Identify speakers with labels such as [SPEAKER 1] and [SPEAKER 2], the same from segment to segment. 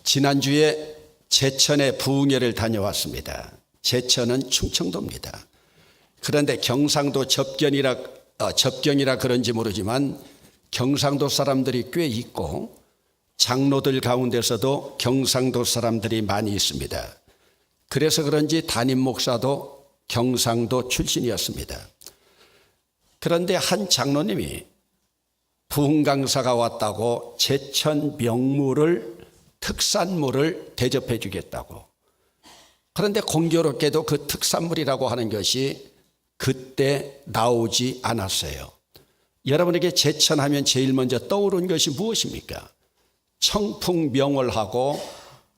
[SPEAKER 1] 지난주에 제천에 부흥회를 다녀왔습니다. 제천은 충청도입니다. 그런데 경상도 접경이라 그런지 모르지만 경상도 사람들이 꽤 있고 장로들 가운데서도 경상도 사람들이 많이 있습니다. 그래서 그런지 담임 목사도 경상도 출신이었습니다. 그런데 한 장로님이 부흥 강사가 왔다고 제천 명물을 특산물을 대접해 주겠다고. 그런데 공교롭게도 그 특산물이라고 하는 것이 그때 나오지 않았어요. 여러분에게 제천하면 제일 먼저 떠오르는 것이 무엇입니까? 청풍명월하고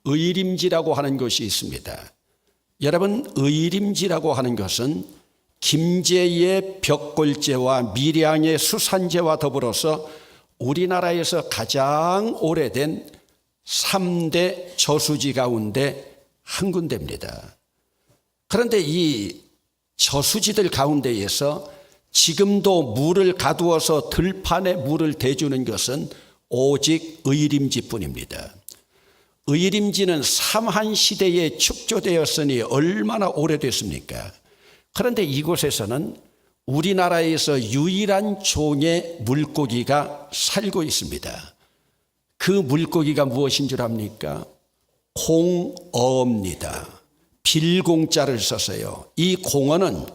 [SPEAKER 1] 의림지라고 하는 것이 있습니다. 여러분, 의림지라고 하는 것은 김제의 벽골제와 밀양의 수산제와 더불어서 우리나라에서 가장 오래된 3대 저수지 가운데 한 군데입니다. 그런데 이 저수지들 가운데에서 지금도 물을 가두어서 들판에 물을 대주는 것은 오직 의림지뿐입니다. 의림지는 삼한시대에 축조되었으니 얼마나 오래됐습니까? 그런데 이곳에서는 우리나라에서 유일한 종의 물고기가 살고 있습니다. 그 물고기가 무엇인 줄 압니까? 공어입니다. 빌공자를 써서요. 이 공어는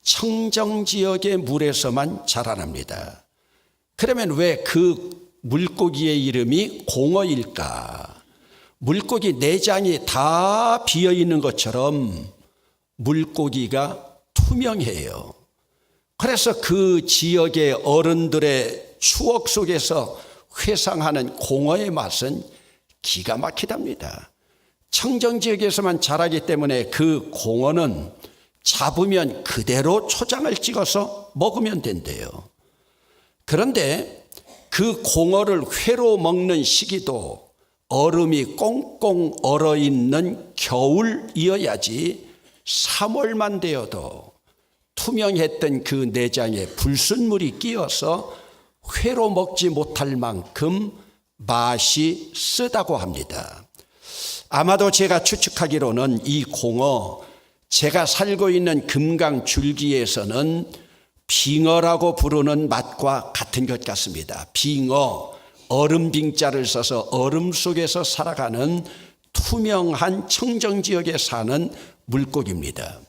[SPEAKER 1] 청정지역의 물에서만 자라납니다. 그러면 왜 그 물고기의 이름이 공어일까? 물고기 내장이 다 비어있는 것처럼 물고기가 투명해요. 그래서 그 지역의 어른들의 추억 속에서 회상하는 공어의 맛은 기가 막히답니다. 청정지역에서만 자라기 때문에 그 공어는 잡으면 그대로 초장을 찍어서 먹으면 된대요. 그런데 그 공어를 회로 먹는 시기도 얼음이 꽁꽁 얼어있는 겨울이어야지 3월만 되어도 투명했던 그 내장에 불순물이 끼어서 회로 먹지 못할 만큼 맛이 쓰다고 합니다. 아마도 제가 추측하기로는 이 공어, 제가 살고 있는 금강 줄기에서는 빙어라고 부르는 맛과 같은 것 같습니다. 빙어, 얼음빙자를 써서 얼음 속에서 살아가는 투명한 청정지역에 사는 물고기입니다.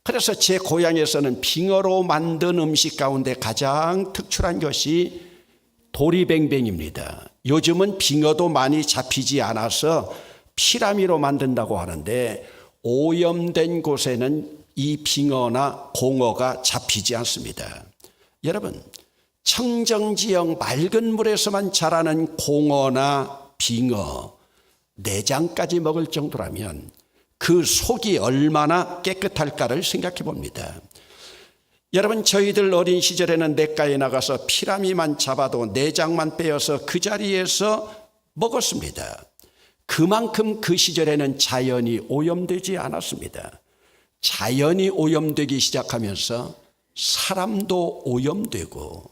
[SPEAKER 1] 그래서 제 고향에서는 빙어로 만든 음식 가운데 가장 특출한 것이 도리뱅뱅입니다. 요즘은 빙어도 많이 잡히지 않아서 피라미로 만든다고 하는데 오염된 곳에는 이 빙어나 공어가 잡히지 않습니다. 여러분, 청정지역 맑은 물에서만 자라는 공어나 빙어, 내장까지 먹을 정도라면 그 속이 얼마나 깨끗할까를 생각해 봅니다. 여러분, 저희들 어린 시절에는 냇가에 나가서 피라미만 잡아도 내장만 빼어서 그 자리에서 먹었습니다. 그만큼 그 시절에는 자연이 오염되지 않았습니다. 자연이 오염되기 시작하면서 사람도 오염되고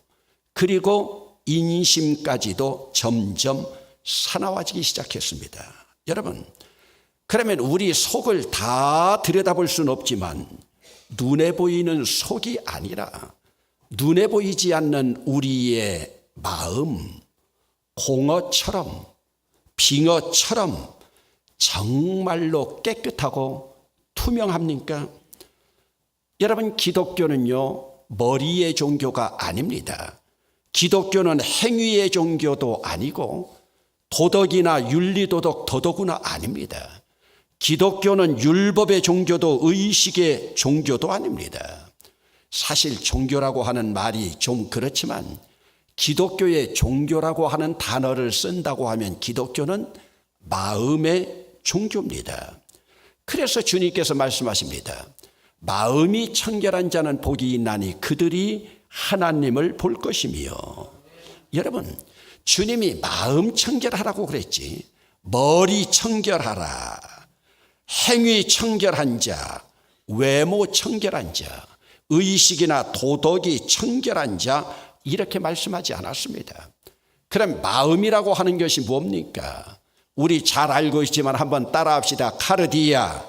[SPEAKER 1] 그리고 인심까지도 점점 사나워지기 시작했습니다. 여러분, 그러면 우리 속을 다 들여다볼 수는 없지만 눈에 보이는 속이 아니라 눈에 보이지 않는 우리의 마음, 공어처럼 빙어처럼 정말로 깨끗하고 투명합니까? 여러분, 기독교는요, 머리의 종교가 아닙니다. 기독교는 행위의 종교도 아니고 도덕이나 윤리도덕 더더구나 아닙니다. 기독교는 율법의 종교도 의식의 종교도 아닙니다. 사실 종교라고 하는 말이 좀 그렇지만 기독교의 종교라고 하는 단어를 쓴다고 하면 기독교는 마음의 종교입니다. 그래서 주님께서 말씀하십니다. 마음이 청결한 자는 복이 있나니 그들이 하나님을 볼 것이며. 여러분, 주님이 마음 청결하라고 그랬지 머리 청결하라, 행위 청결한 자, 외모 청결한 자, 의식이나 도덕이 청결한 자 이렇게 말씀하지 않았습니다. 그럼 마음이라고 하는 것이 뭡니까? 우리 잘 알고 있지만 한번 따라합시다. 카르디아.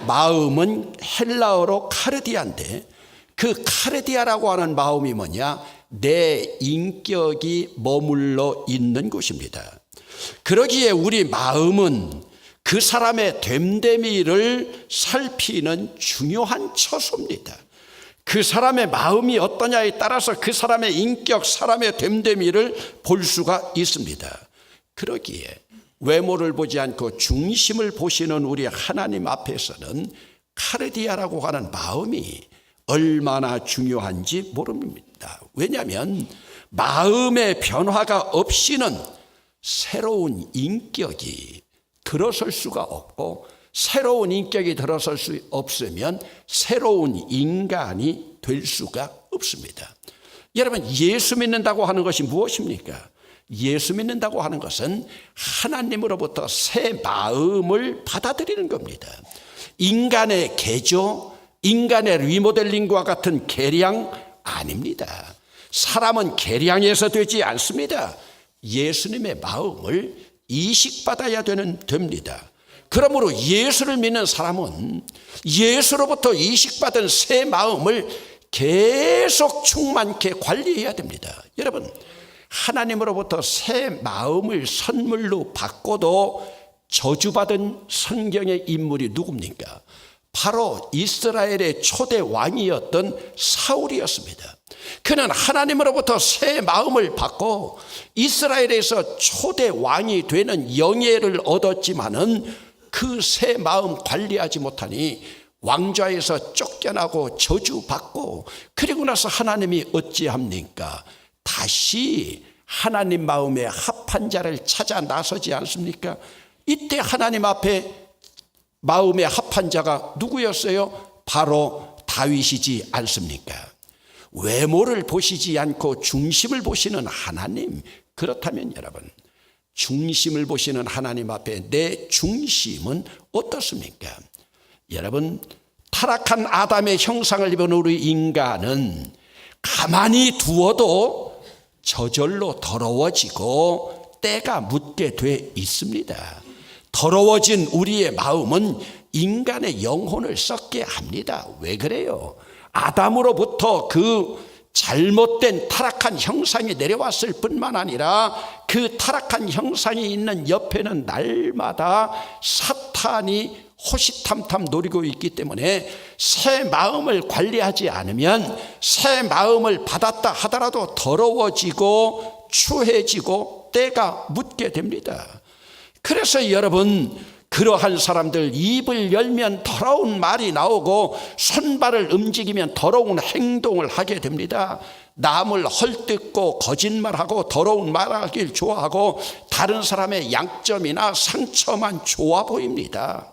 [SPEAKER 1] 마음은 헬라어로 카르디아인데 그 카르디아라고 하는 마음이 뭐냐? 내 인격이 머물러 있는 곳입니다. 그러기에 우리 마음은 그 사람의 됨됨이를 살피는 중요한 처소입니다. 그 사람의 마음이 어떠냐에 따라서 그 사람의 인격, 사람의 됨됨이를 볼 수가 있습니다. 그러기에 외모를 보지 않고 중심을 보시는 우리 하나님 앞에서는 카르디아라고 하는 마음이 얼마나 중요한지 모릅니다. 왜냐하면 마음의 변화가 없이는 새로운 인격이 들어설 수가 없고, 새로운 인격이 들어설 수 없으면 새로운 인간이 될 수가 없습니다. 여러분, 예수 믿는다고 하는 것이 무엇입니까? 예수 믿는다고 하는 것은 하나님으로부터 새 마음을 받아들이는 겁니다. 인간의 개조, 인간의 리모델링과 같은 개량 아닙니다. 사람은 개량해서 되지 않습니다. 예수님의 마음을 이식받아야 됩니다. 그러므로 예수를 믿는 사람은 예수로부터 이식받은 새 마음을 계속 충만케 관리해야 됩니다. 여러분, 하나님으로부터 새 마음을 선물로 받고도 저주받은 성경의 인물이 누굽니까? 바로 이스라엘의 초대 왕이었던 사울이었습니다. 그는 하나님으로부터 새 마음을 받고 이스라엘에서 초대 왕이 되는 영예를 얻었지만은 그 새 마음 관리하지 못하니 왕좌에서 쫓겨나고 저주받고, 그리고 나서 하나님이 어찌합니까? 다시 하나님 마음에 합한 자를 찾아 나서지 않습니까? 이때 하나님 앞에 마음에 합한 자가 누구였어요? 바로 다윗이지 않습니까? 외모를 보시지 않고 중심을 보시는 하나님, 그렇다면 여러분, 중심을 보시는 하나님 앞에 내 중심은 어떻습니까? 여러분, 타락한 아담의 형상을 입은 우리 인간은 가만히 두어도 저절로 더러워지고 때가 묻게 돼 있습니다. 더러워진 우리의 마음은 인간의 영혼을 썩게 합니다. 왜 그래요? 아담으로부터 그 잘못된 타락한 형상이 내려왔을 뿐만 아니라 그 타락한 형상이 있는 옆에는 날마다 사탄이 호시탐탐 노리고 있기 때문에 새 마음을 관리하지 않으면 새 마음을 받았다 하더라도 더러워지고 추해지고 때가 묻게 됩니다. 그래서 여러분, 그러한 사람들 입을 열면 더러운 말이 나오고 손발을 움직이면 더러운 행동을 하게 됩니다. 남을 헐뜯고 거짓말하고 더러운 말하길 좋아하고 다른 사람의 양점이나 상처만 좋아 보입니다.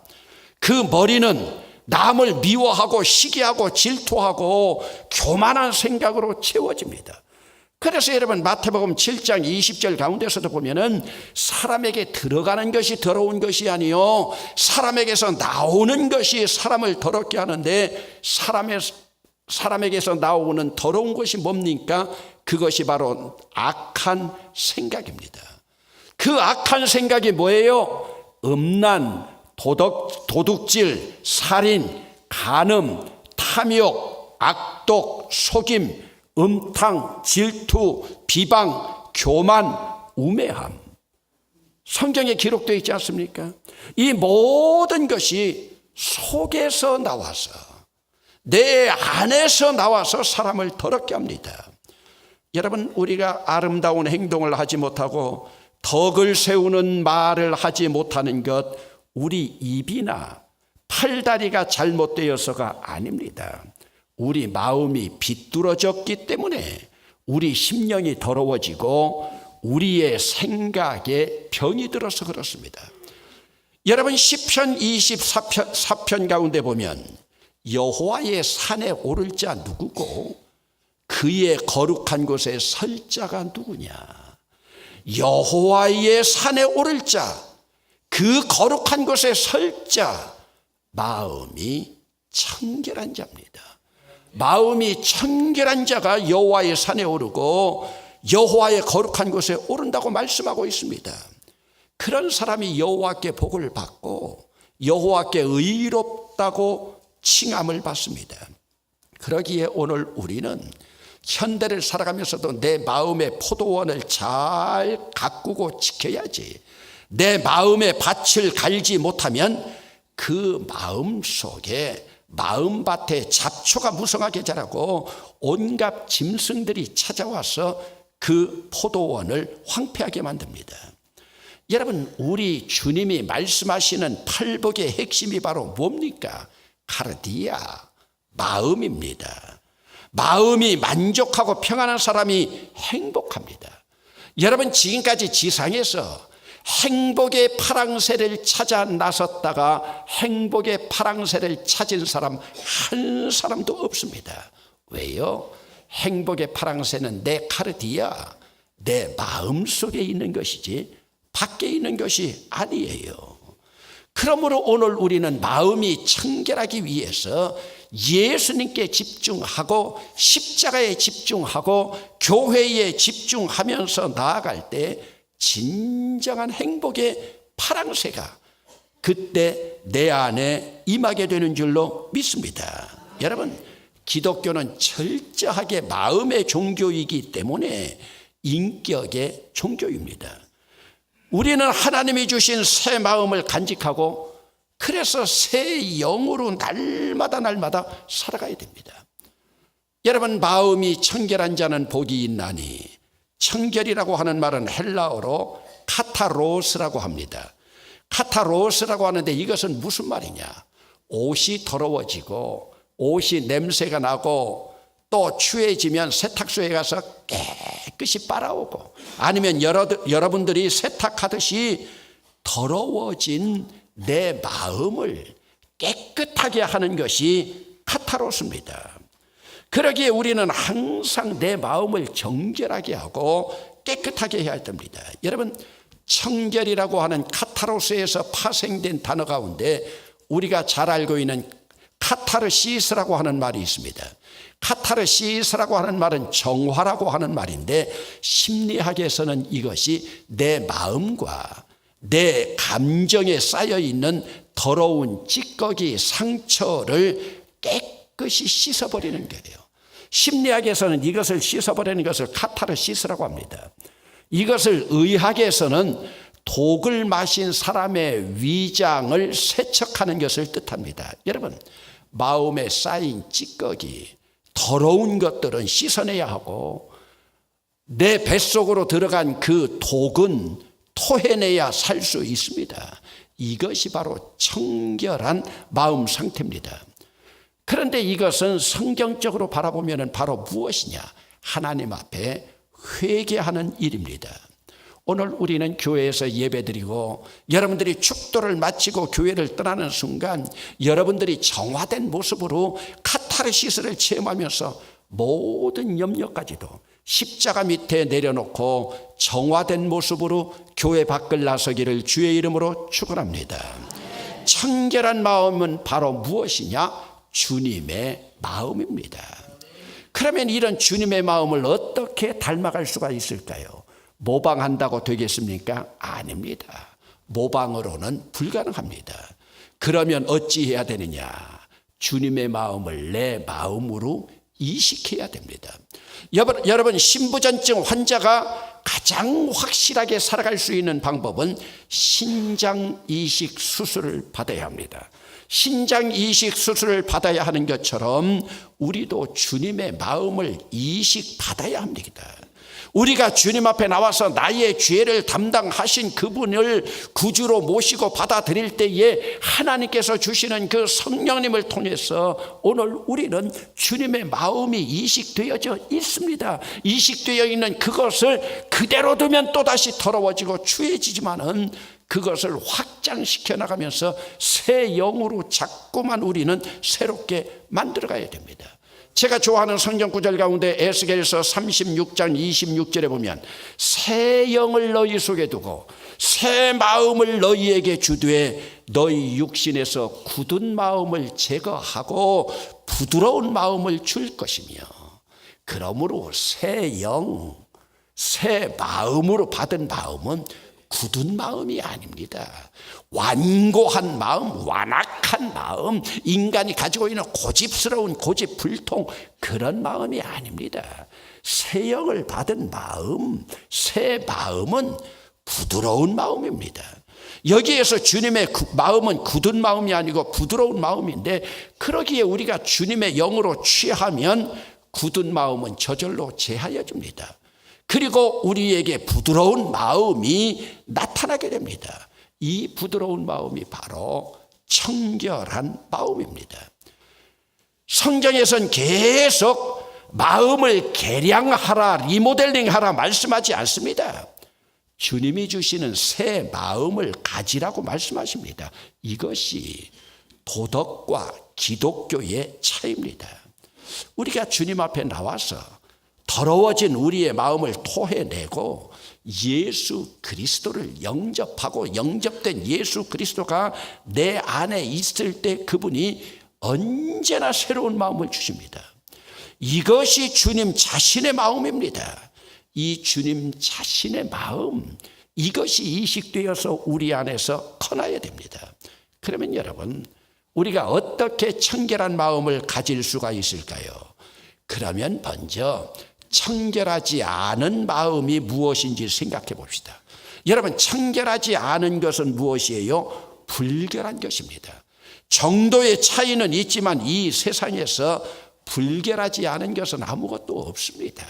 [SPEAKER 1] 그 머리는 남을 미워하고 시기하고 질투하고 교만한 생각으로 채워집니다. 그래서 여러분, 마태복음 7장 20절 가운데서도 보면은 사람에게 들어가는 것이 더러운 것이 아니요 사람에게서 나오는 것이 사람을 더럽게 하는데, 사람에게서 나오는 더러운 것이 뭡니까? 그것이 바로 악한 생각입니다. 그 악한 생각이 뭐예요? 음란, 도둑질, 살인, 간음, 탐욕, 악독, 속임, 음탕, 질투, 비방, 교만, 우매함. 성경에 기록되어 있지 않습니까? 이 모든 것이 속에서 나와서, 내 안에서 나와서 사람을 더럽게 합니다. 여러분, 우리가 아름다운 행동을 하지 못하고 덕을 세우는 말을 하지 못하는 것, 우리 입이나 팔다리가 잘못되어서가 아닙니다. 우리 마음이 비뚤어졌기 때문에 우리 심령이 더러워지고 우리의 생각에 병이 들어서 그렇습니다. 여러분, 시편 24편 가운데 보면 여호와의 산에 오를 자 누구고 그의 거룩한 곳에 설 자가 누구냐? 여호와의 산에 오를 자, 그 거룩한 곳에 설 자, 마음이 청결한 자입니다. 마음이 청결한 자가 여호와의 산에 오르고 여호와의 거룩한 곳에 오른다고 말씀하고 있습니다. 그런 사람이 여호와께 복을 받고 여호와께 의롭다고 칭함을 받습니다. 그러기에 오늘 우리는 현대를 살아가면서도 내 마음의 포도원을 잘 가꾸고 지켜야지. 내 마음의 밭을 갈지 못하면 그 마음 속에 마음밭에 잡초가 무성하게 자라고 온갖 짐승들이 찾아와서 그 포도원을 황폐하게 만듭니다. 여러분, 우리 주님이 말씀하시는 팔복의 핵심이 바로 뭡니까? 카르디아, 마음입니다. 마음이 만족하고 평안한 사람이 행복합니다. 여러분, 지금까지 지상에서 행복의 파랑새를 찾아 나섰다가 행복의 파랑새를 찾은 사람 한 사람도 없습니다. 왜요? 행복의 파랑새는 내 카르디아, 내 마음 속에 있는 것이지 밖에 있는 것이 아니에요. 그러므로 오늘 우리는 마음이 청결하기 위해서 예수님께 집중하고 십자가에 집중하고 교회에 집중하면서 나아갈 때 진정한 행복의 파랑새가 그때 내 안에 임하게 되는 줄로 믿습니다. 여러분, 기독교는 철저하게 마음의 종교이기 때문에 인격의 종교입니다. 우리는 하나님이 주신 새 마음을 간직하고 그래서 새 영으로 날마다 살아가야 됩니다. 여러분, 마음이 청결한 자는 복이 있나니, 청결이라고 하는 말은 헬라어로 카타로스라고 합니다. 카타로스라고 하는데 이것은 무슨 말이냐? 옷이 더러워지고 옷이 냄새가 나고 또 추해지면 세탁소에 가서 깨끗이 빨아오고 아니면 여러분들이 세탁하듯이 더러워진 내 마음을 깨끗하게 하는 것이 카타로스입니다. 그러기에 우리는 항상 내 마음을 정결하게 하고 깨끗하게 해야 됩니다. 여러분, 청결이라고 하는 카타로스에서 파생된 단어 가운데 우리가 잘 알고 있는 카타르시스라고 하는 말이 있습니다. 카타르시스라고 하는 말은 정화라고 하는 말인데 심리학에서는 이것이 내 마음과 내 감정에 쌓여있는 더러운 찌꺼기 상처를 깨끗이 씻어버리는 거예요. 심리학에서는 이것을 씻어버리는 것을 카타르시스라고 합니다. 이것을 의학에서는 독을 마신 사람의 위장을 세척하는 것을 뜻합니다. 여러분, 마음에 쌓인 찌꺼기, 더러운 것들은 씻어내야 하고 내 뱃속으로 들어간 그 독은 토해내야 살 수 있습니다. 이것이 바로 청결한 마음 상태입니다. 그런데 이것은 성경적으로 바라보면 바로 무엇이냐? 하나님 앞에 회개하는 일입니다. 오늘 우리는 교회에서 예배드리고 여러분들이 축도를 마치고 교회를 떠나는 순간 여러분들이 정화된 모습으로 카타르시스를 체험하면서 모든 염려까지도 십자가 밑에 내려놓고 정화된 모습으로 교회 밖을 나서기를 주의 이름으로 축원합니다. 청결한 마음은 바로 무엇이냐? 주님의 마음입니다. 그러면 이런 주님의 마음을 어떻게 닮아갈 수가 있을까요? 모방한다고 되겠습니까? 아닙니다. 모방으로는 불가능합니다. 그러면 어찌해야 되느냐? 주님의 마음을 내 마음으로 이식해야 됩니다. 여러분, 신부전증 환자가 가장 확실하게 살아갈 수 있는 방법은 신장 이식 수술을 받아야 합니다. 신장 이식 수술을 받아야 하는 것처럼 우리도 주님의 마음을 이식 받아야 합니다. 우리가 주님 앞에 나와서 나의 죄를 담당하신 그분을 구주로 모시고 받아들일 때에 하나님께서 주시는 그 성령님을 통해서 오늘 우리는 주님의 마음이 이식되어져 있습니다. 이식되어 있는 그것을 그대로 두면 또다시 더러워지고 추해지지만은 그것을 확장시켜 나가면서 새 영으로 자꾸만 우리는 새롭게 만들어가야 됩니다. 제가 좋아하는 성경 구절 가운데 에스겔서 36장 26절에 보면 새 영을 너희 속에 두고 새 마음을 너희에게 주되 너희 육신에서 굳은 마음을 제거하고 부드러운 마음을 줄 것이며 그러므로 새 영, 새 마음으로 받은 마음은 굳은 마음이 아닙니다. 완고한 마음, 완악한 마음, 인간이 가지고 있는 고집스러운 고집불통, 그런 마음이 아닙니다. 새 영을 받은 마음, 새 마음은 부드러운 마음입니다. 여기에서 주님의 마음은 굳은 마음이 아니고 부드러운 마음인데, 그러기에 우리가 주님의 영으로 취하면 굳은 마음은 저절로 제하여집니다. 그리고 우리에게 부드러운 마음이 나타나게 됩니다. 이 부드러운 마음이 바로 청결한 마음입니다. 성경에서는 계속 마음을 개량하라, 리모델링하라 말씀하지 않습니다. 주님이 주시는 새 마음을 가지라고 말씀하십니다. 이것이 도덕과 기독교의 차이입니다. 우리가 주님 앞에 나와서 더러워진 우리의 마음을 토해내고 예수 그리스도를 영접하고 영접된 예수 그리스도가 내 안에 있을 때 그분이 언제나 새로운 마음을 주십니다. 이것이 주님 자신의 마음입니다. 이 주님 자신의 마음, 이것이 이식되어서 우리 안에서 커나야 됩니다. 그러면 여러분, 우리가 어떻게 청결한 마음을 가질 수가 있을까요? 그러면 먼저 청결하지 않은 마음이 무엇인지 생각해 봅시다. 여러분, 청결하지 않은 것은 무엇이에요? 불결한 것입니다. 정도의 차이는 있지만 이 세상에서 불결하지 않은 것은 아무것도 없습니다.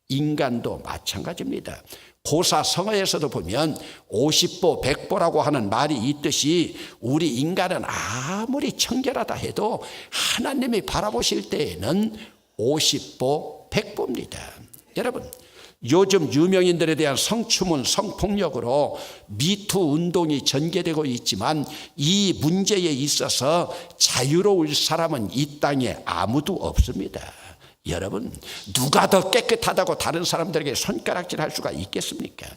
[SPEAKER 1] 인간도 마찬가지입니다. 고사성어에서도 보면 50보 100보라고 하는 말이 있듯이 우리 인간은 아무리 청결하다 해도 하나님이 바라보실 때에는 50보 100보입니다. 여러분, 요즘 유명인들에 대한 성추문, 성폭력으로 미투 운동이 전개되고 있지만 이 문제에 있어서 자유로울 사람은 이 땅에 아무도 없습니다. 여러분, 누가 더 깨끗하다고 다른 사람들에게 손가락질할 수가 있겠습니까?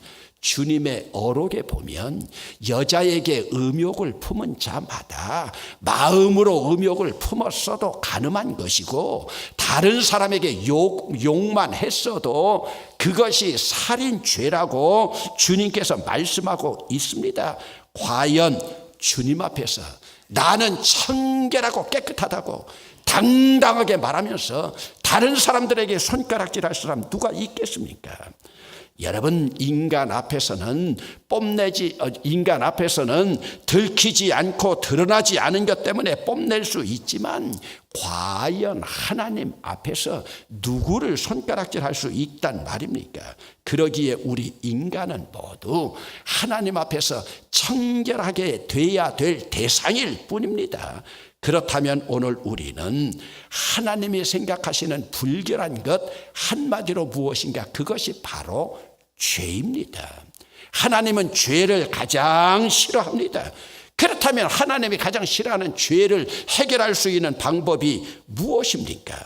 [SPEAKER 1] 주님의 어록에 보면 여자에게 음욕을 품은 자마다 마음으로 음욕을 품었어도 간음한 것이고, 다른 사람에게 욕만 했어도 그것이 살인죄라고 주님께서 말씀하고 있습니다. 과연 주님 앞에서 나는 청결하고 깨끗하다고 당당하게 말하면서 다른 사람들에게 손가락질할 사람 누가 있겠습니까? 여러분, 인간 앞에서는 들키지 않고 드러나지 않은 것 때문에 뽐낼 수 있지만, 과연 하나님 앞에서 누구를 손가락질할 수 있단 말입니까? 그러기에 우리 인간은 모두 하나님 앞에서 청결하게 돼야 될 대상일 뿐입니다. 그렇다면 오늘 우리는 하나님이 생각하시는 불결한 것 한마디로 무엇인가? 그것이 바로 죄입니다. 하나님은 죄를 가장 싫어합니다. 그렇다면 하나님이 가장 싫어하는 죄를 해결할 수 있는 방법이 무엇입니까?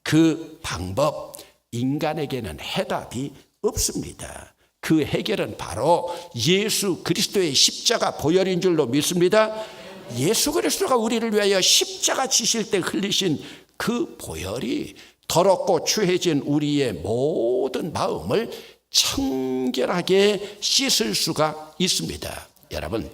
[SPEAKER 1] 그 방법, 인간에게는 해답이 없습니다. 그 해결은 바로 예수 그리스도의 십자가 보혈인 줄로 믿습니다. 예수 그리스도가 우리를 위하여 십자가 지실 때 흘리신 그 보혈이 더럽고 추해진 우리의 모든 마음을 청결하게 씻을 수가 있습니다. 여러분,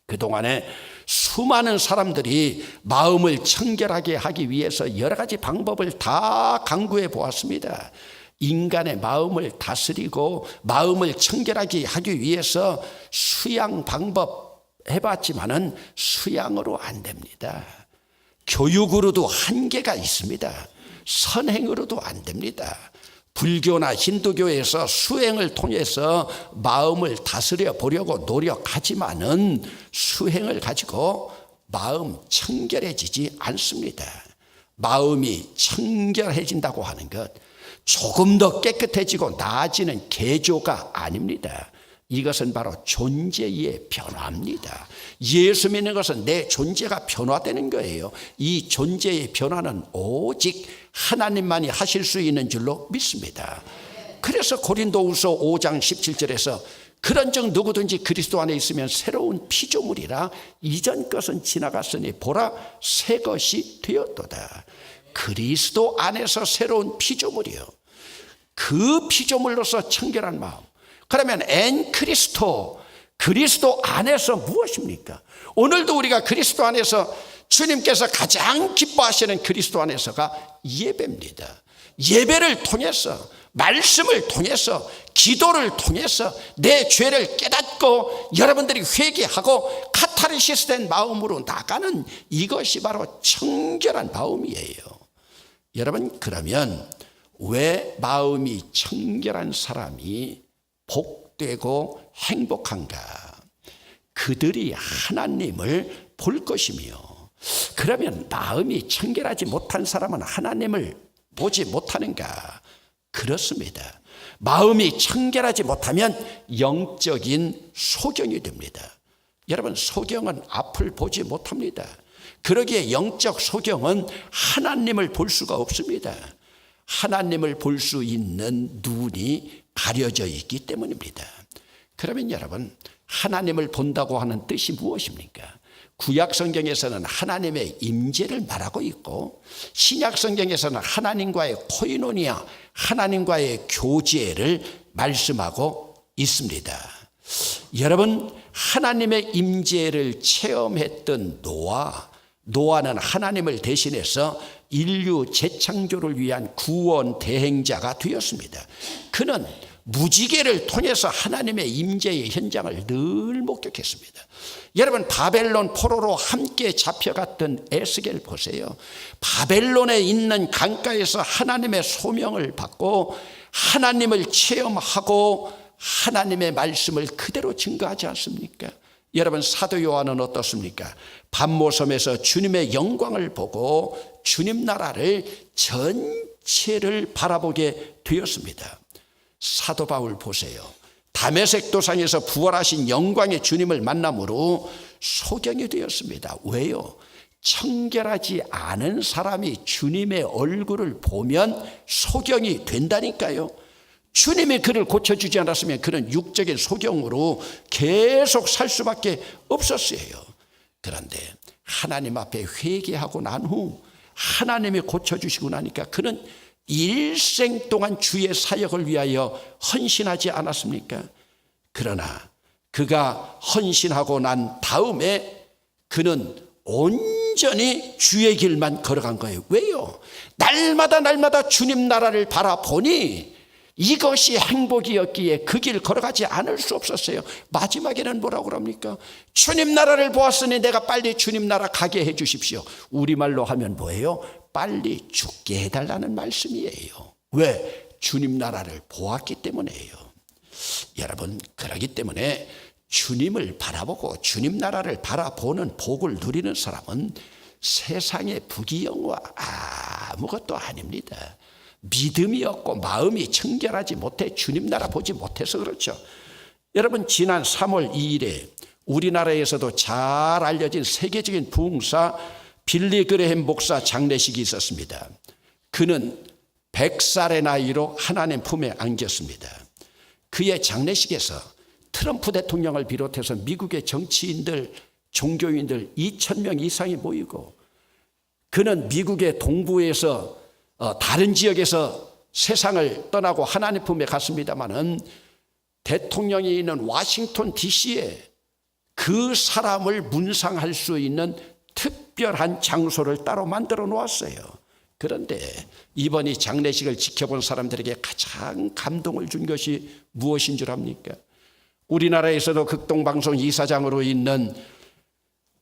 [SPEAKER 1] 그동안에 수많은 사람들이 마음을 청결하게 하기 위해서 여러 가지 방법을 다 강구해 보았습니다. 인간의 마음을 다스리고 마음을 청결하게 하기 위해서 수양 방법 해봤지만은 수양으로 안 됩니다. 교육으로도 한계가 있습니다. 선행으로도 안 됩니다. 불교나 힌두교에서 수행을 통해서 마음을 다스려 보려고 노력하지만은 수행을 가지고 마음 청결해지지 않습니다. 마음이 청결해진다고 하는 것, 조금 더 깨끗해지고 나아지는 개조가 아닙니다. 이것은 바로 존재의 변화입니다. 예수 믿는 것은 내 존재가 변화되는 거예요. 이 존재의 변화는 오직 하나님만이 하실 수 있는 줄로 믿습니다. 그래서 고린도후서 5장 17절에서 그런즉 누구든지 그리스도 안에 있으면 새로운 피조물이라, 이전 것은 지나갔으니 보라 새 것이 되었도다. 그리스도 안에서 새로운 피조물이요, 그 피조물로서 청결한 마음. 그러면 엔 크리스토, 그리스도 안에서 무엇입니까? 오늘도 우리가 그리스도 안에서 주님께서 가장 기뻐하시는 그리스도 안에서가 예배입니다. 예배를 통해서, 말씀을 통해서, 기도를 통해서 내 죄를 깨닫고 여러분들이 회개하고 카타르시스 된 마음으로 나가는 이것이 바로 청결한 마음이에요. 여러분, 그러면 왜 마음이 청결한 사람이 복되고 행복한가? 그들이 하나님을 볼 것이며, 그러면 마음이 청결하지 못한 사람은 하나님을 보지 못하는가? 그렇습니다. 마음이 청결하지 못하면 영적인 소경이 됩니다. 여러분, 소경은 앞을 보지 못합니다. 그러기에 영적 소경은 하나님을 볼 수가 없습니다. 하나님을 볼 수 있는 눈이 가려져 있기 때문입니다. 그러면 여러분, 하나님을 본다고 하는 뜻이 무엇입니까? 구약 성경에서는 하나님의 임재를 말하고 있고, 신약 성경에서는 하나님과의 코이노니아, 하나님과의 교제를 말씀하고 있습니다. 여러분, 하나님의 임재를 체험했던 노아는 하나님을 대신해서 인류 재창조를 위한 구원 대행자가 되었습니다. 그는 무지개를 통해서 하나님의 임재의 현장을 늘 목격했습니다. 여러분, 바벨론 포로로 함께 잡혀갔던 에스겔 보세요. 바벨론에 있는 강가에서 하나님의 소명을 받고 하나님을 체험하고 하나님의 말씀을 그대로 증거하지 않습니까? 여러분, 사도 요한은 어떻습니까? 밤모섬에서 주님의 영광을 보고 주님 나라를 전체를 바라보게 되었습니다. 사도 바울 보세요. 다메섹 도상에서 부활하신 영광의 주님을 만남으로 소경이 되었습니다. 왜요? 청결하지 않은 사람이 주님의 얼굴을 보면 소경이 된다니까요. 주님이 그를 고쳐주지 않았으면 그는 육적인 소경으로 계속 살 수밖에 없었어요. 그런데 하나님 앞에 회개하고 난 후 하나님이 고쳐주시고 나니까 그는 일생 동안 주의 사역을 위하여 헌신하지 않았습니까? 그러나 그가 헌신하고 난 다음에 그는 온전히 주의 길만 걸어간 거예요. 왜요? 날마다 주님 나라를 바라보니 이것이 행복이었기에 그 길 걸어가지 않을 수 없었어요. 마지막에는 뭐라고 그럽니까? 주님 나라를 보았으니 내가 빨리 주님 나라 가게 해 주십시오. 우리말로 하면 뭐예요? 빨리 죽게 해달라는 말씀이에요. 왜? 주님 나라를 보았기 때문이에요. 여러분, 그러기 때문에 주님을 바라보고 주님 나라를 바라보는 복을 누리는 사람은 세상의 부귀영화 아무것도 아닙니다. 믿음이 없고 마음이 청결하지 못해 주님 나라 보지 못해서 그렇죠. 여러분, 지난 3월 2일에 우리나라에서도 잘 알려진 세계적인 부흥사 빌리 그레햄 목사 장례식이 있었습니다. 그는 100살의 나이로 하나님 품에 안겼습니다. 그의 장례식에서 트럼프 대통령을 비롯해서 미국의 정치인들, 종교인들 2,000명 이상이 모이고, 그는 미국의 동부에서 다른 지역에서 세상을 떠나고 하나님 품에 갔습니다마는 대통령이 있는 워싱턴 DC에 그 사람을 문상할 수 있는 특별한 장소를 따로 만들어 놓았어요. 그런데 이번 이 장례식을 지켜본 사람들에게 가장 감동을 준 것이 무엇인 줄 압니까? 우리나라에서도 극동방송 이사장으로 있는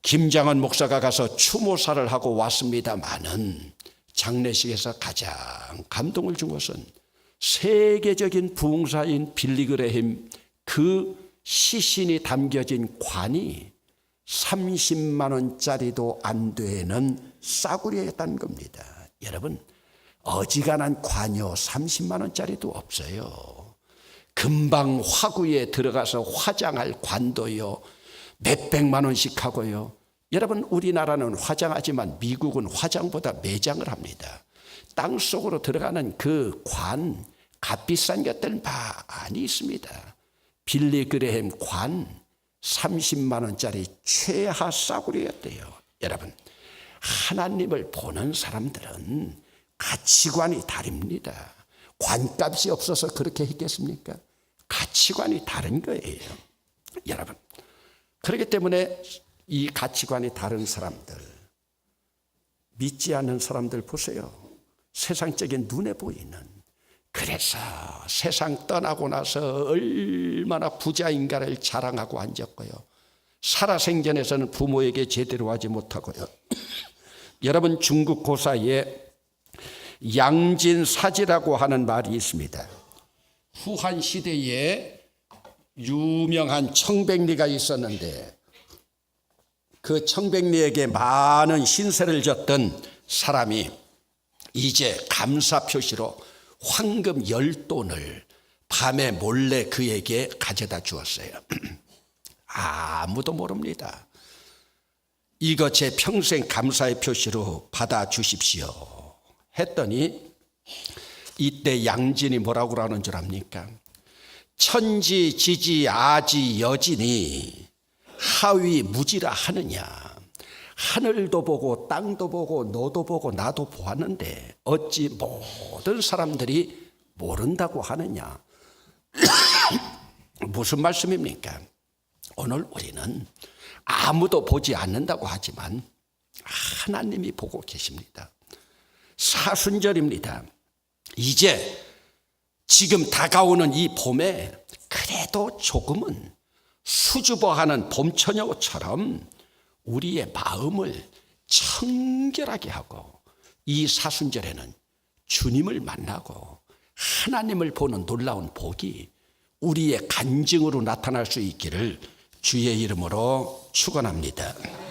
[SPEAKER 1] 김장원 목사가 가서 추모사를 하고 왔습니다마는 장례식에서 가장 감동을 준 것은 세계적인 부흥사인 빌리 그레햄 그 시신이 담겨진 관이 30만 원짜리도 안 되는 싸구려였다는 겁니다. 여러분, 어지간한 관요 30만 원짜리도 없어요. 금방 화구에 들어가서 화장할 관도요 몇백만 원씩 하고요. 여러분, 우리나라는 화장하지만 미국은 화장보다 매장을 합니다. 땅속으로 들어가는 그 관, 값비싼 것들 많이 있습니다. 빌리 그레햄 관 30만 원짜리 최하 싸구려였대요. 여러분, 하나님을 보는 사람들은 가치관이 다릅니다. 관값이 없어서 그렇게 했겠습니까? 가치관이 다른 거예요. 여러분, 그렇기 때문에 이 가치관이 다른 사람들, 믿지 않는 사람들 보세요. 세상적인 눈에 보이는. 그래서 세상 떠나고 나서 얼마나 부자인가를 자랑하고 앉았고요. 살아생전에서는 부모에게 제대로 하지 못하고요. 여러분, 중국 고사에 양진사지라고 하는 말이 있습니다. 후한 시대에 유명한 청백리가 있었는데 그 청백리에게 많은 신세를 졌던 사람이 이제 감사 표시로 황금 10돈을 밤에 몰래 그에게 가져다 주었어요. 아무도 모릅니다. 이거 제 평생 감사의 표시로 받아 주십시오 했더니 이때 양진이 뭐라고 하는 줄 압니까? 천지 지지 아지 여진이 하위 무지라 하느냐. 하늘도 보고 땅도 보고 너도 보고 나도 보았는데 어찌 모든 사람들이 모른다고 하느냐. 무슨 말씀입니까? 오늘 우리는 아무도 보지 않는다고 하지만 하나님이 보고 계십니다. 사순절입니다. 이제 지금 다가오는 이 봄에 그래도 조금은 수줍어하는 봄처녀처럼 우리의 마음을 청결하게 하고 이 사순절에는 주님을 만나고 하나님을 보는 놀라운 복이 우리의 간증으로 나타날 수 있기를 주의 이름으로 축원합니다.